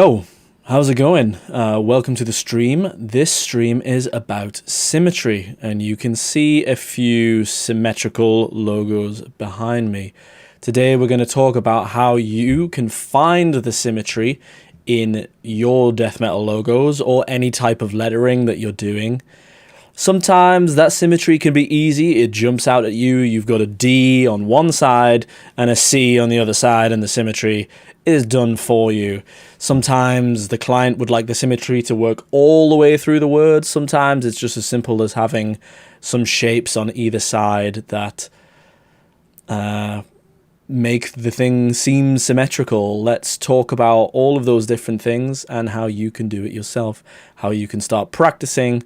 Oh, how's it going? Welcome to the stream. This stream is about symmetry, and you can see a few symmetrical logos behind me. Today we're going to talk about how you can find the symmetry in your death metal logos or any type of lettering that you're doing. Sometimes that symmetry can be easy. It jumps out at you. You've got a D on one side and a C on the other side, and the symmetry is done for you. Sometimes the client would like the symmetry to work all the way through the words. Sometimes it's just as simple as having some shapes on either side that make the thing seem symmetrical. Let's talk about all of those different things and how you can do it yourself, how you can start practicing.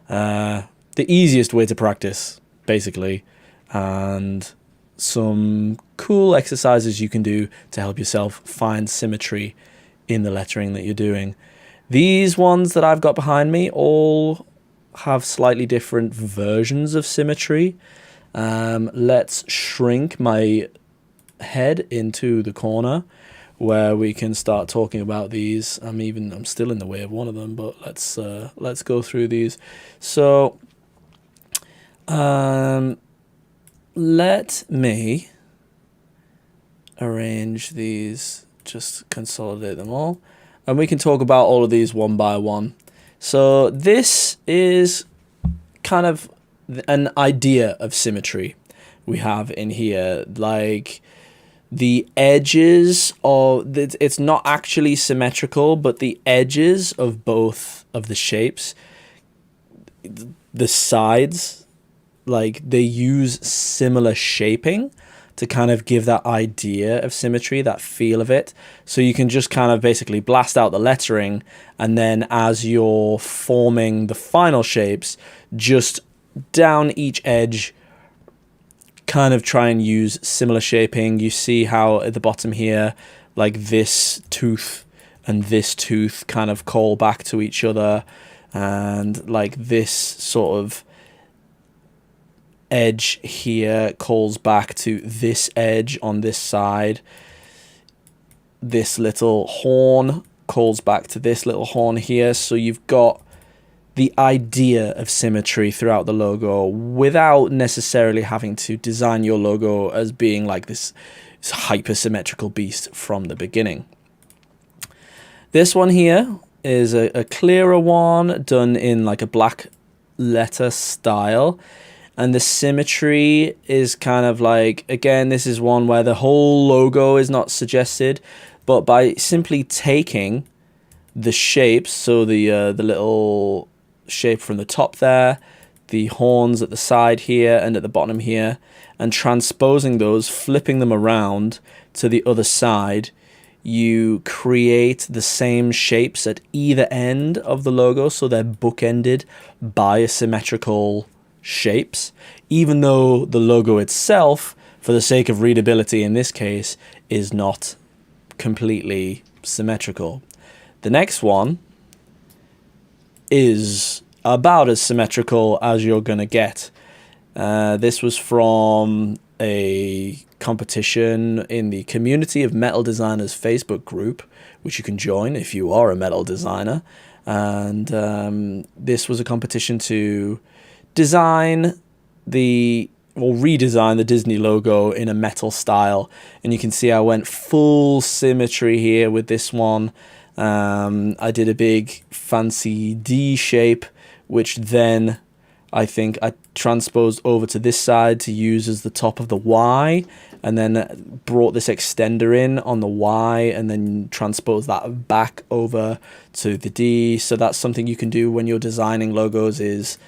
The easiest way to practice, basically, and some cool exercises you can do to help yourself find symmetry in the lettering that you're doing. These ones that I've got behind me all have slightly different versions of symmetry. Let's shrink my head into the corner where we can start talking about these. I'm still in the way of one of them, but let's go through these. So let me arrange these, just consolidate them all, and we can talk about all of these one by one. So this is kind of an idea of symmetry we have in here, like the edges of it's not actually symmetrical, but the edges of both of the shapes, the sides, like they use similar shaping to kind of give that idea of symmetry, that feel of it. So you can just kind of basically blast out the lettering, and then as you're forming the final shapes, just down each edge, kind of try and use similar shaping. You see how at the bottom here, like this tooth and this tooth kind of call back to each other, and like this sort of edge here calls back to this edge on this side. This little horn calls back to this little horn here. So you've got the idea of symmetry throughout the logo without necessarily having to design your logo as being like this hyper-symmetrical beast from the beginning. This one here is a clearer one done in like a black letter style. And the symmetry is kind of like, again, this is one where the whole logo is not suggested, but by simply taking the shapes, so the little shape from the top there, the horns at the side here and at the bottom here, and transposing those, flipping them around to the other side, you create the same shapes at either end of the logo, so they're bookended by a symmetrical shapes, even though the logo itself, for the sake of readability in this case, is not completely symmetrical. The next one is about as symmetrical as you're gonna get. This was from a competition in the Community of Metal Designers Facebook group, which you can join if you are a metal designer, and this was a competition to redesign the Disney logo in a metal style, and you can see I went full symmetry here with this one. I did a big fancy D shape, which then I think I transposed over to this side to use as the top of the Y, and then brought this extender in on the Y and then transposed that back over to the D. So that's something you can do when you're designing logos, is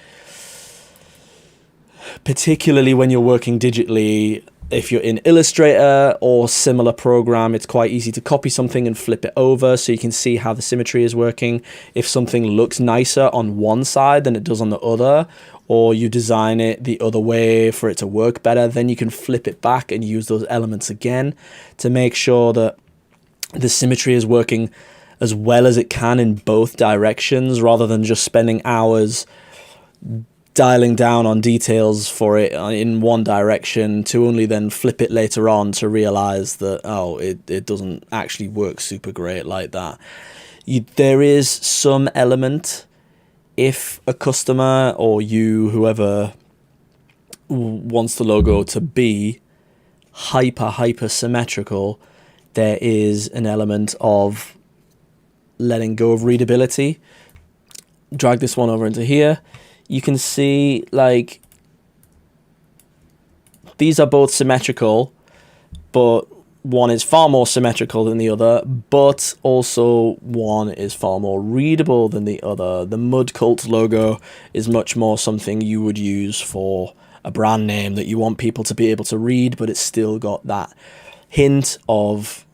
particularly when you're working digitally. If you're in Illustrator or similar program, it's quite easy to copy something and flip it over so you can see how the symmetry is working. If something looks nicer on one side than it does on the other, or you design it the other way for it to work better, then you can flip it back and use those elements again to make sure that the symmetry is working as well as it can in both directions, rather than just spending hours dialing down on details for it in one direction to only then flip it later on to realize that, oh, it doesn't actually work super great like that. There is some element, if a customer or you, whoever wants the logo to be hyper symmetrical, there is an element of letting go of readability. Drag this one over into here. You can see, like, these are both symmetrical, but one is far more symmetrical than the other, but also one is far more readable than the other. The Mud Cult logo is much more something you would use for a brand name that you want people to be able to read, but it's still got that hint of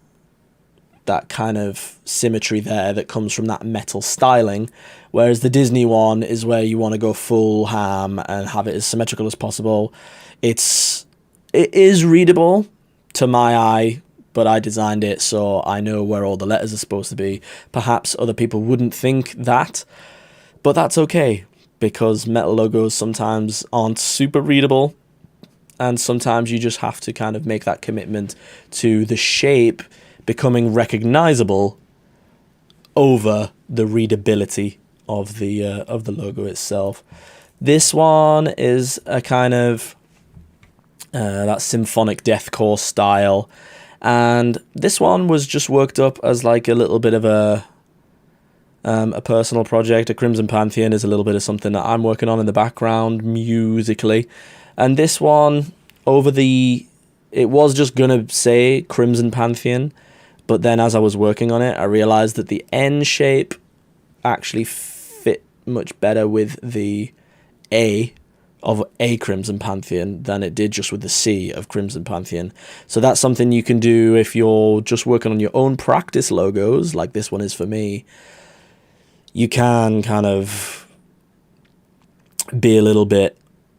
that kind of symmetry there that comes from that metal styling, whereas the Disney one is where you want to go full ham and have it as symmetrical as possible. It is readable to my eye, but I designed it so I know where all the letters are supposed to be. Perhaps other people wouldn't think that, but that's okay, because metal logos sometimes aren't super readable, and sometimes you just have to kind of make that commitment to the shape becoming recognizable over the readability of the logo itself. This one is a kind of that symphonic deathcore style, and this one was just worked up as like a little bit of a personal project. A Crimson Pantheon is a little bit of something that I'm working on in the background musically, and this one it was just gonna say Crimson Pantheon, but then as I was working on it, I realized that the N shape actually fit much better with the A of a Crimson Pantheon than it did just with the C of Crimson Pantheon. So that's something you can do if you're just working on your own practice logos, like this one is for me. You can kind of be a little bit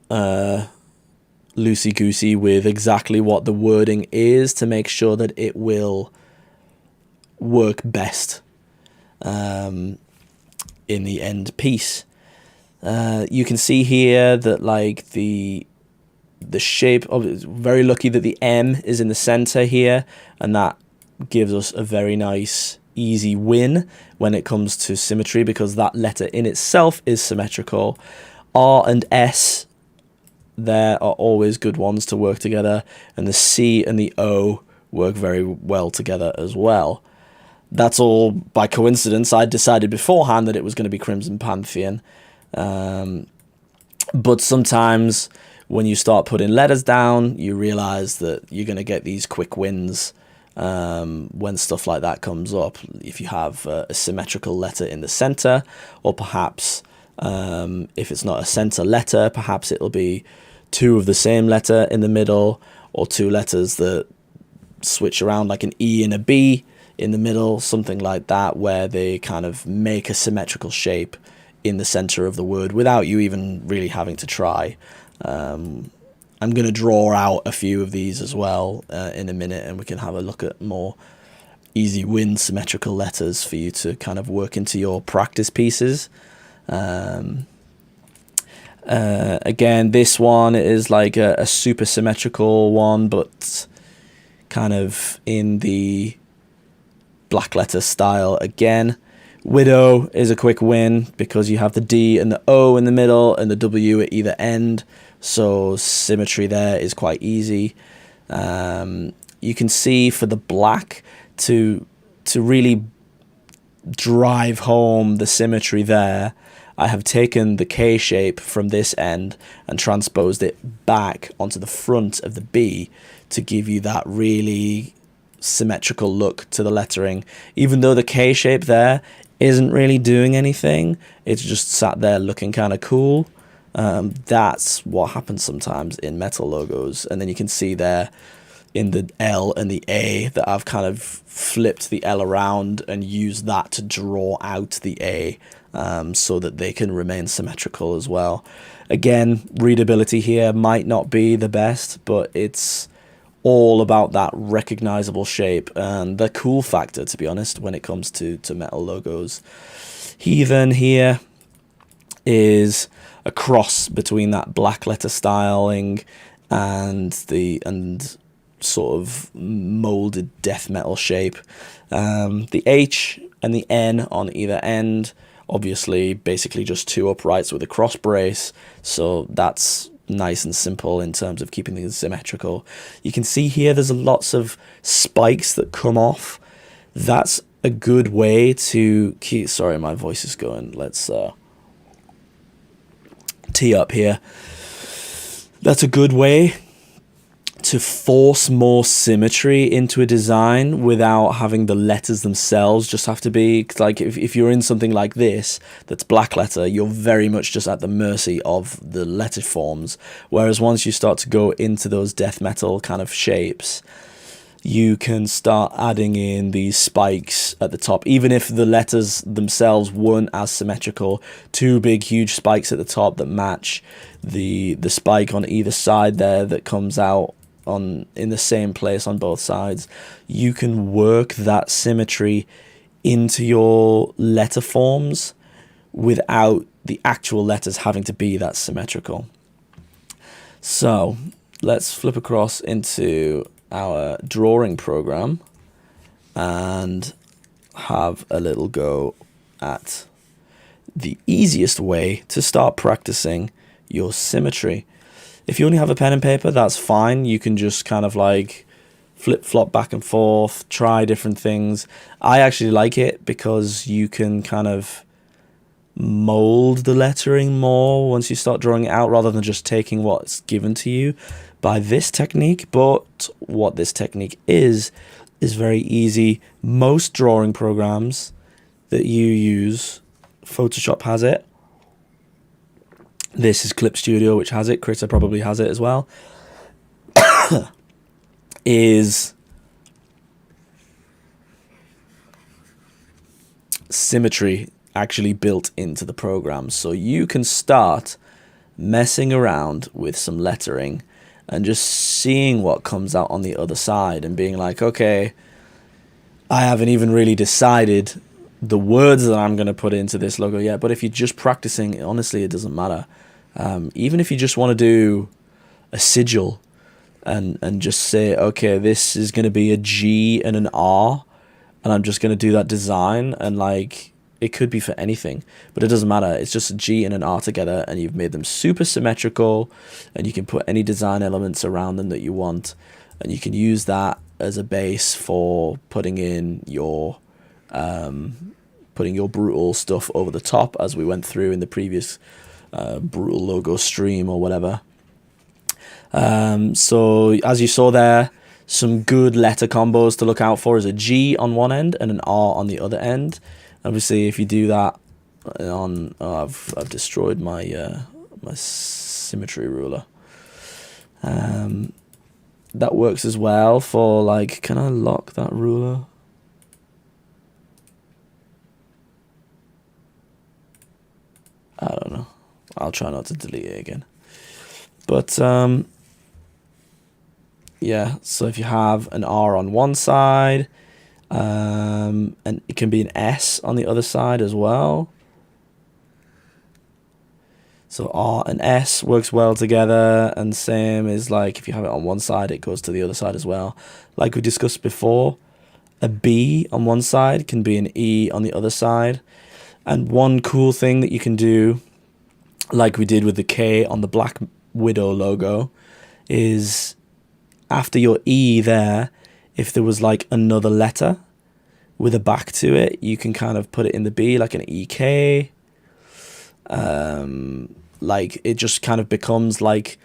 loosey-goosey with exactly what the wording is to make sure that it will work best in the end piece. You can see here that like the shape of it's very lucky that the M is in the center here, and that gives us a very nice easy win when it comes to symmetry, because that letter in itself is symmetrical. R and S there are always good ones to work together, and the C and the O work very well together as well. That's all by coincidence. I decided beforehand that it was going to be Crimson Pantheon. But sometimes when you start putting letters down, you realize that you're going to get these quick wins when stuff like that comes up. If you have a symmetrical letter in the center, or perhaps if it's not a center letter, perhaps it'll be two of the same letter in the middle, or two letters that switch around, like an E and a B in the middle, something like that, where they kind of make a symmetrical shape in the center of the word without you even really having to try. I'm going to draw out a few of these as well in a minute, and we can have a look at more easy win symmetrical letters for you to kind of work into your practice pieces. Again, this one is like a super symmetrical one, but kind of in the black letter style again. Widow is a quick win because you have the D and the O in the middle and the W at either end, so symmetry there is quite easy. You can see for the black to really drive home the symmetry there, I have taken the K shape from this end and transposed it back onto the front of the B to give you that really symmetrical look to the lettering. Even though the K shape there isn't really doing anything, it's just sat there looking kind of cool. That's what happens sometimes in metal logos. And then you can see there in the L and the A that I've kind of flipped the L around and used that to draw out the A, so that they can remain symmetrical as well. Again, readability here might not be the best, but it's all about that recognizable shape and the cool factor, to be honest, when it comes to metal logos. Heathen here is a cross between that black letter styling and sort of molded death metal shape. The H and the N on either end, obviously basically just two uprights with a cross brace, so that's nice and simple in terms of keeping things symmetrical. You can see here there's lots of spikes that come off. That's a good way to keep, sorry, my voice is going, let's tee up here. That's a good way to force more symmetry into a design without having the letters themselves just have to be, like if you're in something like this that's black letter, you're very much just at the mercy of the letter forms, whereas once you start to go into those death metal kind of shapes, you can start adding in these spikes at the top, even if the letters themselves weren't as symmetrical. Two big huge spikes at the top that match the spike on either side there that comes out in the same place on both sides. You can work that symmetry into your letter forms without the actual letters having to be that symmetrical. So let's flip across into our drawing program and have a little go at the easiest way to start practicing your symmetry. If you only have a pen and paper, that's fine. You can just kind of like flip-flop back and forth, try different things. I actually like it because you can kind of mold the lettering more once you start drawing it out rather than just taking what's given to you by this technique. But what this technique is very easy. Most drawing programs that you use, Photoshop has it. This is Clip Studio, which has it. Critter probably has it as well. Is Symmetry actually built into the program. So you can start messing around with some lettering and just seeing what comes out on the other side and being like, okay, I haven't even really decided the words that I'm going to put into this logo yet. But if you're just practicing, honestly, it doesn't matter. Even if you just want to do a sigil and just say, okay, this is going to be a G and an R, and I'm just going to do that design, and like, it could be for anything, but it doesn't matter. It's just a G and an R together, and you've made them super symmetrical, and you can put any design elements around them that you want, and you can use that as a base for putting in your brutal stuff over the top, as we went through in the previous brutal logo stream or whatever. So as you saw there, some good letter combos to look out for is a G on one end and an R on the other end. Obviously, if you do that on, I've destroyed my my symmetry ruler. That works as well for, like, can I lock that ruler? I don't know. I'll try not to delete it again. But yeah, so if you have an R on one side, and it can be an S on the other side as well. So R and S works well together, and same is like if you have it on one side, it goes to the other side as well. Like we discussed before, a B on one side can be an E on the other side. And one cool thing that you can do, like we did with the K on the Black Widow logo, is after your E there, if there was like another letter with a back to it, you can kind of put it in the B, like an EK. Like it just kind of becomes like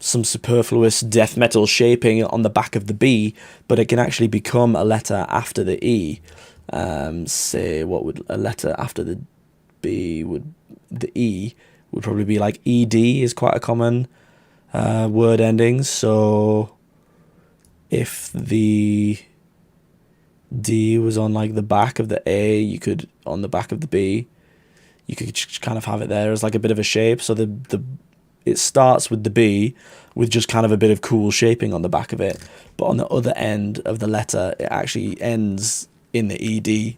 some superfluous death metal shaping on the back of the B, but it can actually become a letter after the E. Say, what would a letter after the B would, the E would probably be like ED is quite a common word ending. So if the D was on like the back of the A, you could, on the back of the B, you could just kind of have it there as like a bit of a shape. So it starts with the B with just kind of a bit of cool shaping on the back of it, but on the other end of the letter, it actually ends in the ED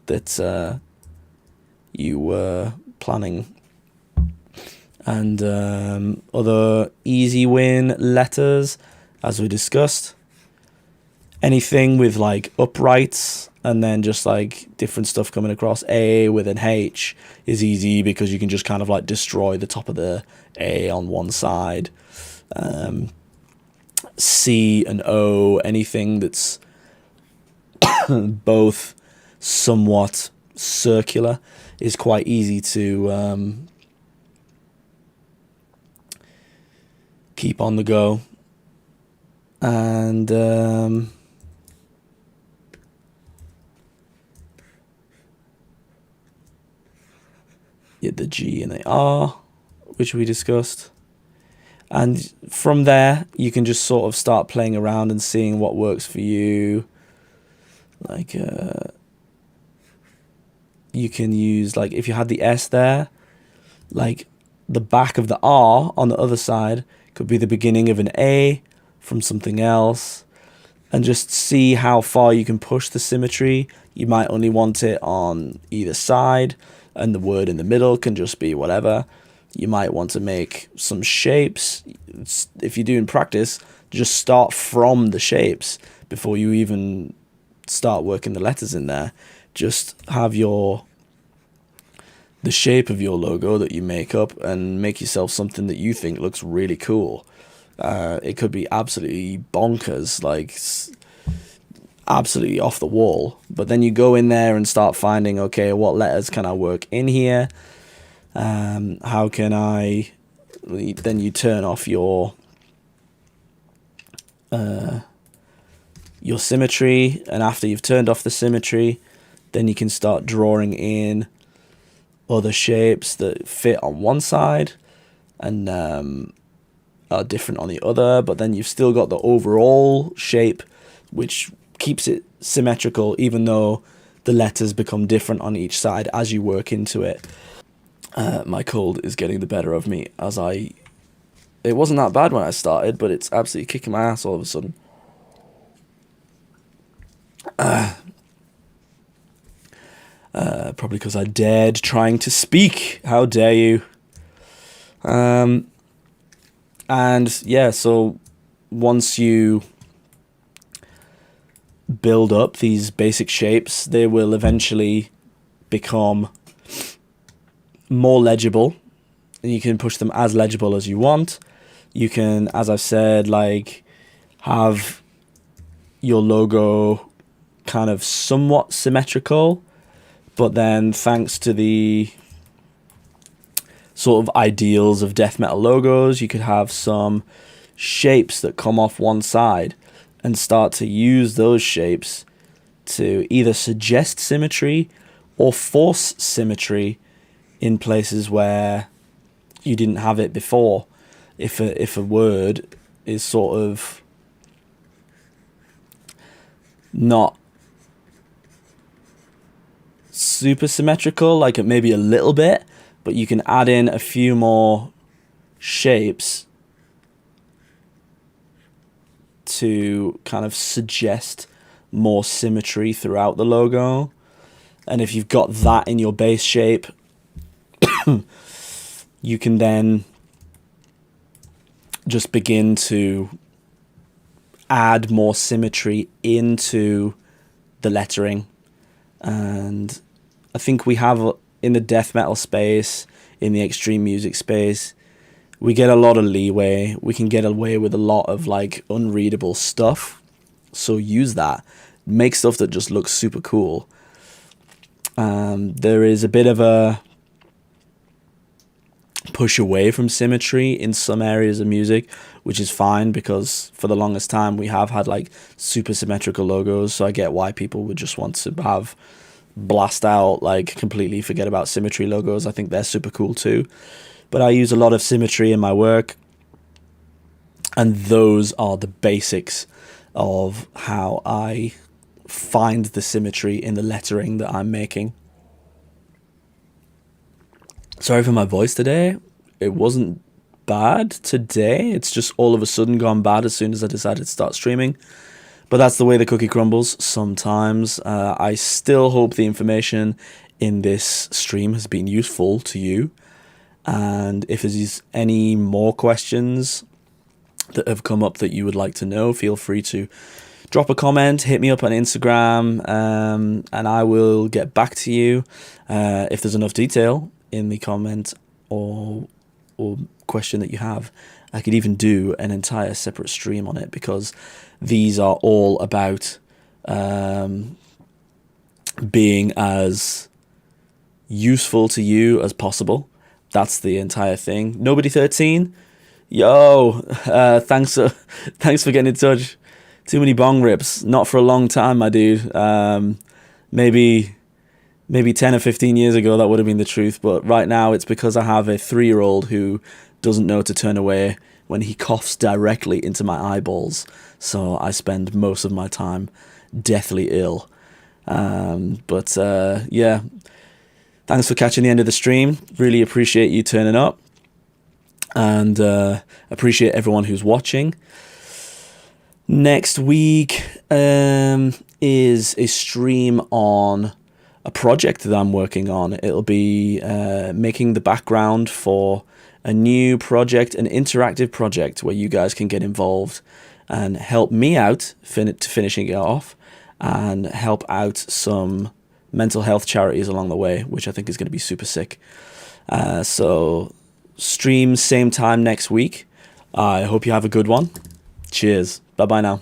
that you were planning. And other easy win letters, as we discussed, Anything with like uprights and then just like different stuff coming across. A with an H is easy because you can just kind of like destroy the top of the A on one side. C and O, anything that's both somewhat circular is quite easy to keep on the go. And yeah, the G and the R, which we discussed. And from there, you can just sort of start playing around and seeing what works for you. Like, you can use, like, if you had the S there, like, the back of the R on the other side could be the beginning of an A from something else. And just see how far you can push the symmetry. You might only want it on either side, and the word in the middle can just be whatever. You might want to make some shapes. If you're doing practice, just start from the shapes before you even start working the letters in there. Just have the shape of your logo that you make up and make yourself something that you think looks really cool. It could be absolutely bonkers, like absolutely off the wall. But then you go in there and start finding, okay, what letters can I work in here? How can I? Then you turn off your symmetry, and after you've turned off the symmetry, then you can start drawing in other shapes that fit on one side and are different on the other, but then you've still got the overall shape which keeps it symmetrical, even though the letters become different on each side as you work into it. My cold is getting the better of me it wasn't that bad when I started, but it's absolutely kicking my ass all of a sudden. Probably because I dared trying to speak. How dare you? And yeah, so once you build up these basic shapes, they will eventually become more legible. You can push them as legible as you want. You can, as I've said, like have your logo kind of somewhat symmetrical, but then thanks to the sort of ideals of death metal logos, you could have some shapes that come off one side and start to use those shapes to either suggest symmetry or force symmetry in places where you didn't have it before. If a word is sort of not super symmetrical, like it maybe a little bit, but you can add in a few more shapes to kind of suggest more symmetry throughout the logo. And if you've got that in your base shape, you can then just begin to add more symmetry into the lettering. And I think we have, in the death metal space, in the extreme music space, we get a lot of leeway. We can get away with a lot of like unreadable stuff. So use that. Make stuff that just looks super cool. There is a bit of a push away from symmetry in some areas of music, which is fine, because for the longest time we have had like super symmetrical logos. So I get why people would just want to have blast out, like completely forget about symmetry logos. I think they're super cool too. But I use a lot of symmetry in my work, and those are the basics of how I find the symmetry in the lettering that I'm making. Sorry for my voice today. It wasn't bad today. It's just all of a sudden gone bad as soon as I decided to start streaming. But that's the way the cookie crumbles sometimes. I still hope the information in this stream has been useful to you. And if there's any more questions that have come up that you would like to know, feel free to drop a comment, hit me up on Instagram, and I will get back to you if there's enough detail in the comment or question that you have. I could even do an entire separate stream on it, because these are all about being as useful to you as possible. That's the entire thing. Nobody 13, yo, thanks for getting in touch. Too many bong rips, not for a long time, my dude. Maybe 10 or 15 years ago that would have been the truth, but right now it's because I have a 3-year-old who doesn't know to turn away when he coughs directly into my eyeballs, so I spend most of my time deathly ill. Yeah, thanks for catching the end of the stream. Really appreciate you turning up, and appreciate everyone who's watching. Next week is a stream on a project that I'm working on. It'll be making the background for a new project, an interactive project where you guys can get involved and help me out finishing it off, and help out some mental health charities along the way, which I think is going to be super sick. So stream same time next week. I hope you have a good one. Cheers. Bye bye now.